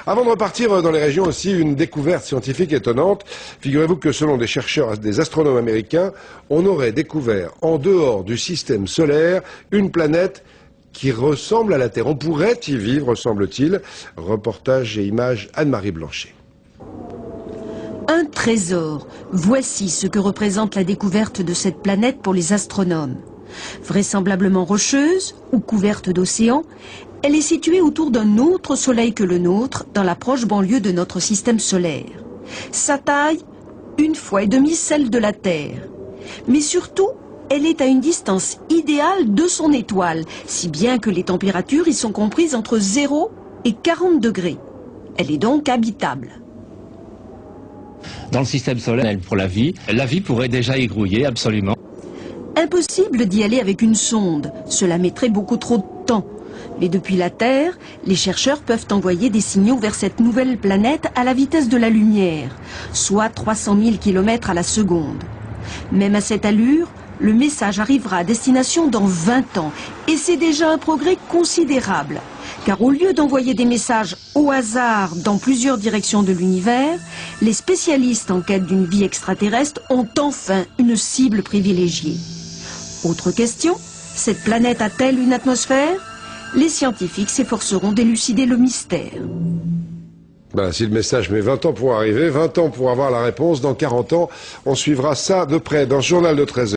Avant de repartir dans les régions aussi, une découverte scientifique étonnante. Figurez-vous que selon des chercheurs, des astronomes américains, on aurait découvert en dehors du système solaire une planète qui ressemble à la Terre. On pourrait y vivre, semble-t-il. Reportage et images Anne-Marie Blanchet. Un trésor. Voici ce que représente la découverte de cette planète pour les astronomes. Vraisemblablement rocheuse ou couverte d'océans, elle est située autour d'un autre soleil que le nôtre, dans la proche banlieue de notre système solaire. Sa taille, 1,5 fois celle de la Terre. Mais surtout, elle est à une distance idéale de son étoile, si bien que les températures y sont comprises entre 0 et 40 degrés. Elle est donc habitable. Dans le système solaire, pour la vie pourrait déjà y grouiller, absolument. Impossible d'y aller avec une sonde, cela mettrait beaucoup trop de temps. Mais depuis la Terre, les chercheurs peuvent envoyer des signaux vers cette nouvelle planète à la vitesse de la lumière, soit 300 000 km à la seconde. Même à cette allure, le message arrivera à destination dans 20 ans, et c'est déjà un progrès considérable. Car au lieu d'envoyer des messages au hasard dans plusieurs directions de l'univers, les spécialistes en quête d'une vie extraterrestre ont enfin une cible privilégiée. Autre question, cette planète a-t-elle une atmosphère? Les scientifiques s'efforceront d'élucider le mystère. Si le message met 20 ans pour arriver, 20 ans pour avoir la réponse, dans 40 ans, on suivra ça de près dans ce journal de 13h.